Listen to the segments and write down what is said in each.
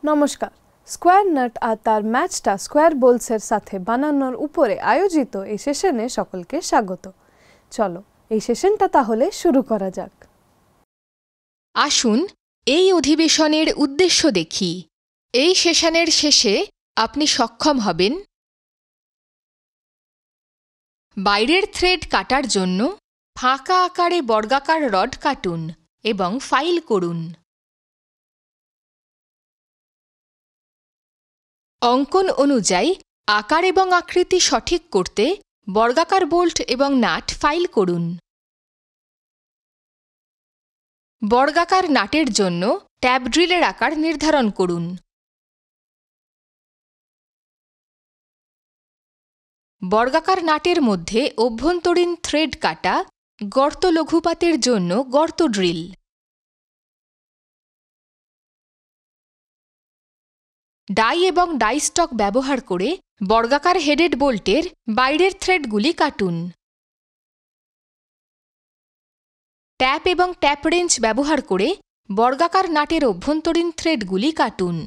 নমস্কার। Square nut আর তার ম্যাচটা স্কোয়ার বোলসের সাথে বানানোর উপরে আয়োজিত এই সেশনে সকলকে স্বাগত। চলো এই সেশনটা তাহলে শুরু করা যাক। আসুন এই অধিবেশনের উদ্দেশ্য দেখি। এই সেশনের শেষে আপনি সক্ষম হবেন বাইরের থ্রেড কাটার জন্য ফাঁকা আকারে বর্গাকার রড কাটুন এবং ফাইল করুন। অঙ্কন অনুযায়ী আকার এবং আকৃতি সঠিক করতে বর্গাকার বোল্ট এবং নাট ফাইল করুন। বর্গাকার নাটের জন্য ট্যাব ড্রিলের আকার নির্ধারণ করুন। বর্গাকার নাটের মধ্যে অভ্যন্তরীণ থ্রেড কাটা গর্ত লঘুপাতের জন্য গর্ত ড্রিল। ডাই এবং ডাই স্টক ব্যবহার করে বর্গাকার হেডেড বোল্টের বাইরের থ্রেডগুলি কাটুন। ট্যাপ এবং ট্যাপ রেঞ্চ ব্যবহার করে বর্গাকার নাটের অভ্যন্তরীণ থ্রেডগুলি কাটুন।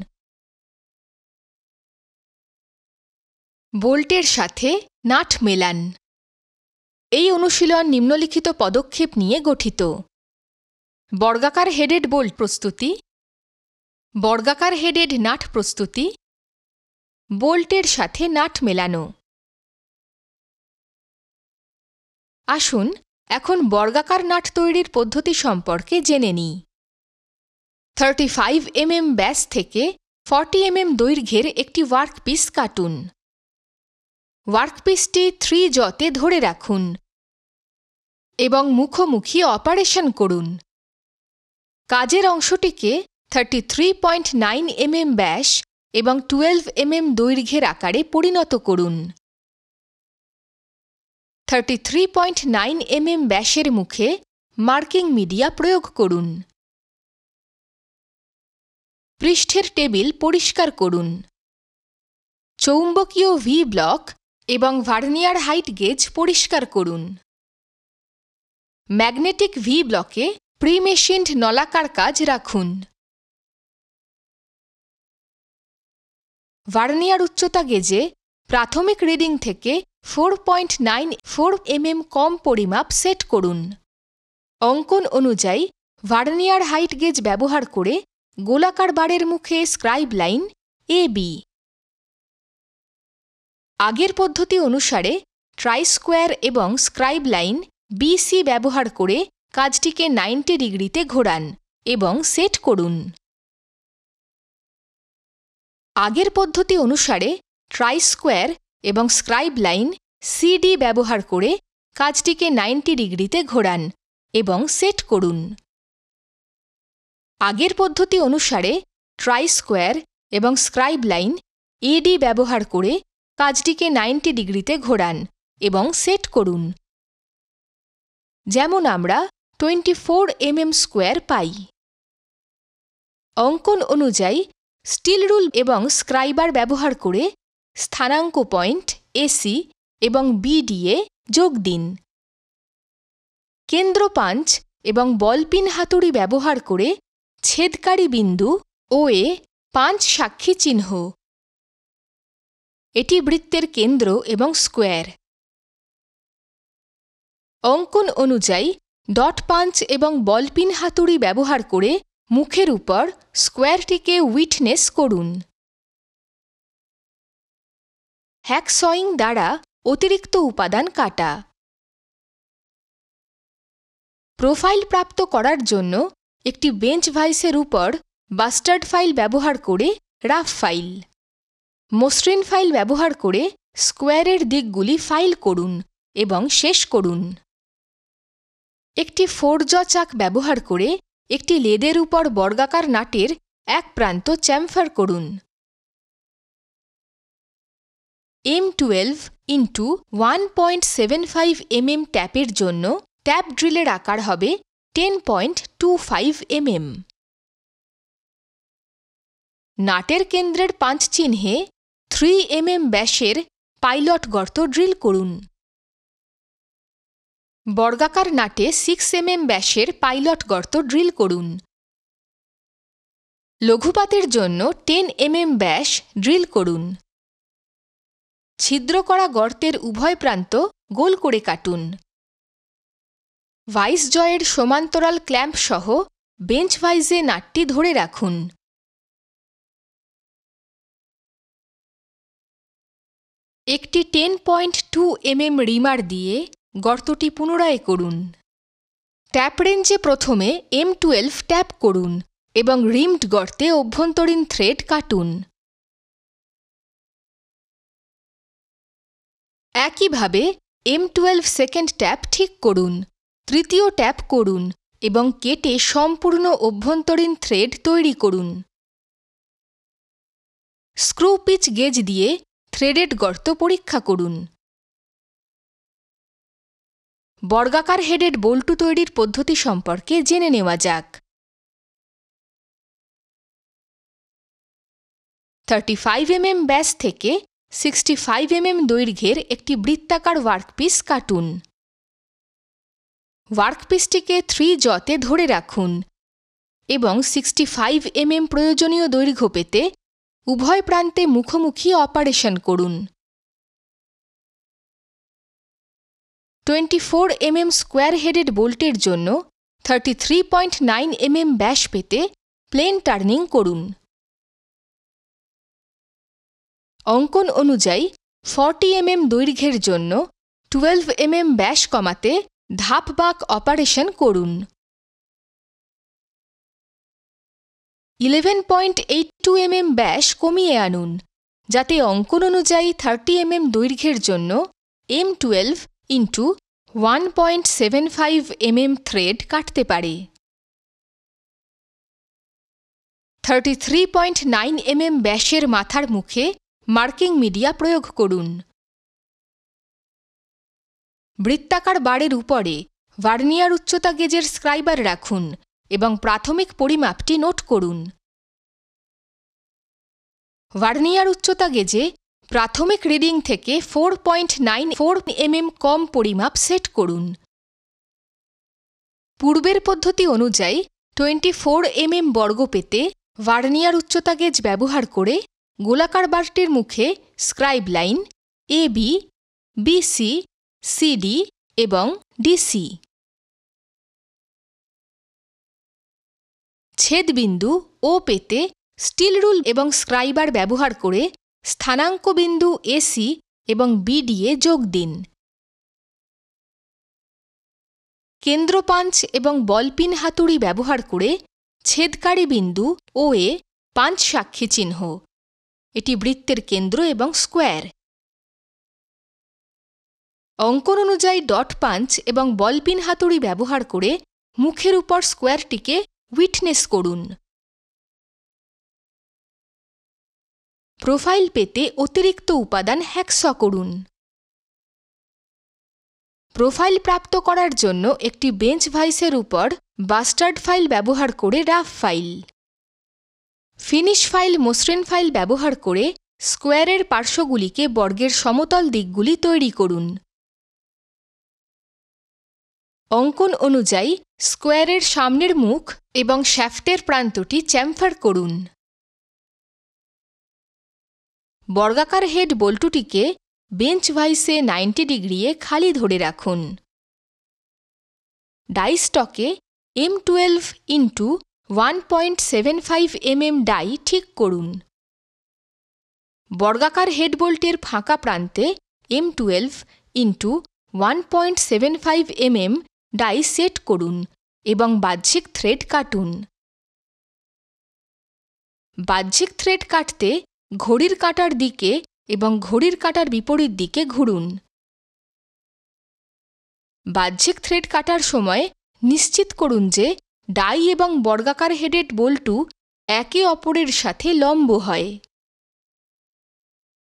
বোল্টের সাথে নাট মেলান। এই অনুশীলন নিম্নলিখিত পদক্ষেপ নিয়ে গঠিত: বর্গাকার হেডেড বোল্ট প্রস্তুতি, বর্গাকার হেডেড নাট প্রস্তুতি, বোল্টের সাথে নাট মেলানো। আসুন এখন বর্গাকার নাট তৈরির পদ্ধতি সম্পর্কে জেনে নিই। 35 mm ব্যাস থেকে 40 mm দৈর্ঘ্যের একটি ওয়ার্কপিস কাটুন। ওয়ার্কপিসটি 3 জতে ধরে রাখুন এবং মুখোমুখি অপারেশন করুন। কাজের অংশটিকে 33.9 mm ব্যাস এবং 12 mm দৈর্ঘ্যের আকারে পরিণত করুন। 33.9 mm ব্যাসের মুখে মার্কিং মিডিয়া প্রয়োগ করুন। পৃষ্ঠের টেবিল পরিষ্কার করুন। চৌম্বকীয় ভি ব্লক এবং ভার্নিয়ার হাইট গেজ পরিষ্কার করুন। ম্যাগনেটিক ভি ব্লকে প্রি-মেশিনড নলাকার কাজ রাখুন। ভার্নিয়ার উচ্চতা গেজে প্রাথমিক রিডিং থেকে 4.94 mm কম পরিমাপ সেট করুন। অঙ্কন অনুযায়ী ভার্নিয়ার হাইট গেজ ব্যবহার করে গোলাকার বারের মুখে স্ক্রাইব লাইন AB। আগের পদ্ধতি অনুসারে ট্রাই স্কোয়ার এবং স্ক্রাইব লাইন BC ব্যবহার করে কাজটিকে 90 ডিগ্রিতে ঘোরান এবং সেট করুন। আগের পদ্ধতি অনুসারে ট্রাই স্কোয়ার এবং স্ক্রাইব লাইন CD ব্যবহার করে কাজটিকে 90 ডিগ্রিতে ঘোরান এবং সেট করুন। আগের পদ্ধতি অনুসারে ট্রাই স্কোয়ার এবং স্ক্রাইব লাইন AD ব্যবহার করে কাজটিকে 90 ডিগ্রিতে ঘোরান এবং সেট করুন। যেমন আমরা 24 mm স্কোয়ার পাই। অঙ্কন অনুযায়ী স্টিল রুল এবং স্ক্রাইবার ব্যবহার করে স্থানাঙ্ক পয়েন্ট AC এবং BDয়ে যোগ দিন। কেন্দ্র পাঞ্চ এবং বলপিন হাতুড়ি ব্যবহার করে ছেদকারী বিন্দু OA পাঞ্চ সাক্ষী চিহ্ন। এটি বৃত্তের কেন্দ্র এবং স্কোয়ার। অঙ্কন অনুযায়ী ডট পাঞ্চ এবং বলপিন হাতুড়ি ব্যবহার করে মুখের উপর স্কোয়ারটিকে উইটনেস করুন। হ্যাকসয়িং দ্বারা অতিরিক্ত উপাদান কাটা। প্রোফাইল প্রাপ্ত করার জন্য একটি বেঞ্চ ভাইসের উপর বাস্টার্ড ফাইল ব্যবহার করে রাফ ফাইল, মসৃণ ফাইল ব্যবহার করে স্কোয়ারের দিকগুলি ফাইল করুন এবং শেষ করুন। একটি 4জ চাক ব্যবহার করে একটি লেদের উপর বর্গাকার নাটের এক প্রান্ত চ্যামফার করুন। M12 x 1.75 mm ট্যাপের জন্য ট্যাপ ড্রিলের আকার হবে 10.25 mm। নাটের কেন্দ্রের পাঞ্চ চিহ্নে 3 mm ব্যাসের পাইলট গর্ত ড্রিল করুন। বর্গাকার নাটে 6 mm ব্যাসের পাইলট গর্ত ড্রিল করুন। লঘুপাতের জন্য 10 mm ব্যাস ড্রিল করুন। ছিদ্র করা গর্তের উভয় প্রান্ত গোল করে কাটুন। ভাইস জয়ের সমান্তরাল ক্ল্যাম্প সহ বেঞ্চ ভাইজে নাটটি ধরে রাখুন। একটি 10.2 mm রিমার দিয়ে গর্তটি পুনরায় করুন। ট্যাপ রেঞ্জে প্রথমে M12 ট্যাপ করুন এবং রিমড গর্তে অভ্যন্তরীণ থ্রেড কাটুন। একইভাবে M12 সেকেন্ড ট্যাপ ঠিক করুন, তৃতীয় ট্যাপ করুন এবং কেটে সম্পূর্ণ অভ্যন্তরীণ থ্রেড তৈরি করুন। স্ক্রু পিচ গেজ দিয়ে থ্রেডেড গর্ত পরীক্ষা করুন। বর্গাকার হেডেড বল্টু তৈরির পদ্ধতি সম্পর্কে জেনে নেওয়া যাক। 35 mm ব্যাস থেকে 65 mm দৈর্ঘ্যের একটি বৃত্তাকার ওয়ার্কপিস কাটুন। ওয়ার্কপিসটিকে 3 জতে ধরে রাখুন এবং 65 mm প্রয়োজনীয় দৈর্ঘ্য পেতে উভয় প্রান্তে মুখোমুখি অপারেশন করুন। 24 mm স্কোয়ার হেডেড বোল্টের জন্য 33.9 mm ব্যাস পেতে প্লেন টার্নিং করুন। অঙ্কন অনুযায়ী 40 mm দৈর্ঘ্যের জন্য 12 mm ব্যাস কমাতে ধাপ বাঁক অপারেশন করুন। 11.82 mm ব্যাস কমিয়ে আনুন যাতে অঙ্কন অনুযায়ী 30 mm দৈর্ঘ্যের জন্য M12 × 1.75 mm থ্রেড কাটতে পারে। 33.9 mm ব্যাসের মাথার মুখে মার্কিং মিডিয়া প্রয়োগ করুন। বৃত্তাকার বারের উপরে ভার্নিয়ার উচ্চতা গেজের স্ক্রাইবার রাখুন এবং প্রাথমিক পরিমাপটি নোট করুন। ভার্নিয়ার উচ্চতা গেজে প্রাথমিক রিডিং থেকে 4.94 mm কম পরিমাপ সেট করুন। পূর্বের পদ্ধতি অনুযায়ী 24 mm বর্গ পেতে ভার্নিয়ার উচ্চতা গেজ ব্যবহার করে গোলাকার বারটির মুখে scribe line AB, BC, CD এবং DC, ছেদবিন্দু O পেতে স্টিল রুল এবং স্ক্রাইবার ব্যবহার করে স্থানাঙ্ক বিন্দু AC এবং BD এ যোগ দিন। কেন্দ্র পাঞ্চ এবং বলপিন হাতুড়ি ব্যবহার করে ছেদকারী বিন্দু O এ পাঞ্চ সাক্ষী চিহ্ন, এটি বৃত্তের কেন্দ্র এবং স্কোয়ার। অঙ্কন অনুযায়ী ডট পাঞ্চ এবং বলপিন হাতুড়ি ব্যবহার করে মুখের উপর স্কোয়ারটিকে উইটনেস করুন। প্রোফাইল পেতে অতিরিক্ত উপাদান হ্যাকস করুন। প্রোফাইল প্রাপ্ত করার জন্য একটি বেঞ্চ ভাইসের উপর বাস্টার্ড ফাইল ব্যবহার করে রাফ ফাইল, ফিনিশ ফাইল মসৃণ ফাইল ব্যবহার করে স্কোয়ারের পার্শ্বগুলিকে বর্গের সমতল দিকগুলি তৈরি করুন। অঙ্কন অনুযায়ী স্কোয়ারের সামনের মুখ এবং শ্যাফটের প্রান্তটি চ্যামফার করুন। বর্গাকার হেড বল্টুটিকে বেঞ্চ ভাইসে 90 ডিগ্রিয়ে খালি ধরে রাখুন। ডাই স্টকে M12 × 1.75 mm ডাই ঠিক করুন। বর্গাকার হেড বোল্টের ফাঁকা প্রান্তে M12 × 1.75 mm ডাই সেট করুন এবং বাহ্যিক থ্রেড কাটুন। বাহ্যিক থ্রেড কাটতে ঘড়ির কাঁটার দিকে এবং ঘড়ির কাঁটার বিপরীত দিকে ঘুরুন। বাহ্যিক থ্রেড কাটার সময় নিশ্চিত করুন যে ডাই এবং বর্গাকার হেডেড বল্টু একে অপরের সাথে লম্ব হয়।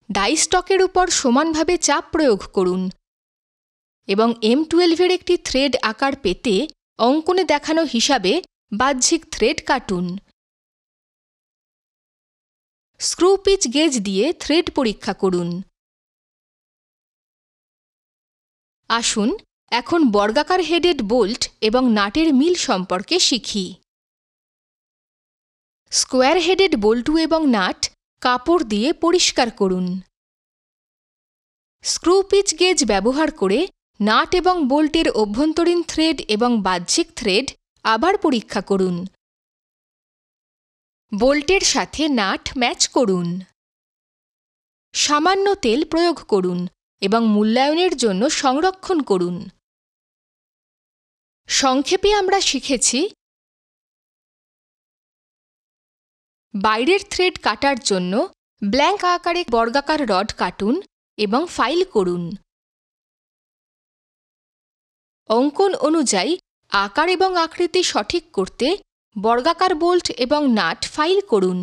ডাই স্টকের উপর সমানভাবে চাপ প্রয়োগ করুন এবং M12 এর একটি থ্রেড আকার পেতে অঙ্কনে দেখানো হিসাবে বাহ্যিক থ্রেড কাটুন। স্ক্রু পিচ গেজ দিয়ে থ্রেড পরীক্ষা করুন। আসুন এখন বর্গাকার হেডেড বোল্ট এবং নাটের মিল সম্পর্কে শিখি। স্কোয়ার হেডেড বল্টু এবং নাট কাপড় দিয়ে পরিষ্কার করুন। স্ক্রু পিচ গেজ ব্যবহার করে নাট এবং বোল্টের অভ্যন্তরীণ থ্রেড এবং বাহ্যিক থ্রেড আবার পরীক্ষা করুন। বোল্টের সাথে নাট ম্যাচ করুন। সামান্য তেল প্রয়োগ করুন এবং মূল্যায়নের জন্য সংরক্ষণ করুন। সংক্ষেপে আমরা শিখেছি: বাইরের থ্রেড কাটার জন্য ব্ল্যাঙ্ক আকারে বর্গাকার রড কাটুন এবং ফাইল করুন। অঙ্কন অনুযায়ী আকার এবং আকৃতি সঠিক করতে বর্গাকার বোল্ট এবং নাট ফাইল করুন।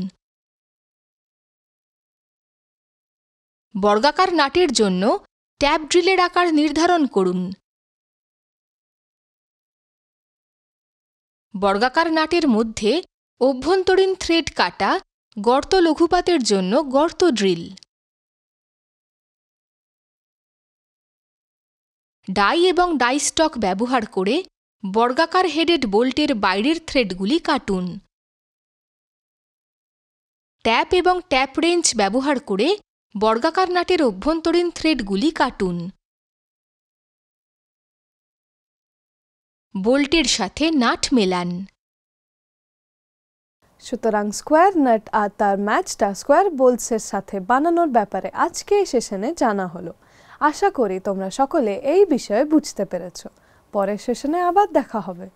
বর্গাকার নাটের জন্য ট্যাপ ড্রিলের আকার নির্ধারণ করুন। বর্গাকার নাটের মধ্যে অভ্যন্তরীণ থ্রেড কাটা গর্ত লঘুপাতের জন্য গর্ত ড্রিল। ডাই এবং ডাই স্টক ব্যবহার করে বর্গাকার হেডেড বোল্টের বাইরের থ্রেডগুলি কাটুন। ট্যাপ এবং ট্যাপ রেঞ্চ ব্যবহার করে বর্গাকার নাটের অভ্যন্তরীণ থ্রেডগুলি কাটুন। বোল্টের সাথে নাট মেলান। সুতরাং স্কোয়ার নাট আর তার ম্যাচটা স্কোয়ার বোলসের সাথে বানানোর ব্যাপারে আজকে এই সেশনে জানা হলো। আশা করি তোমরা সকলে এই বিষয়ে বুঝতে পেরেছ। পরের সেশনে আবার দেখা হবে।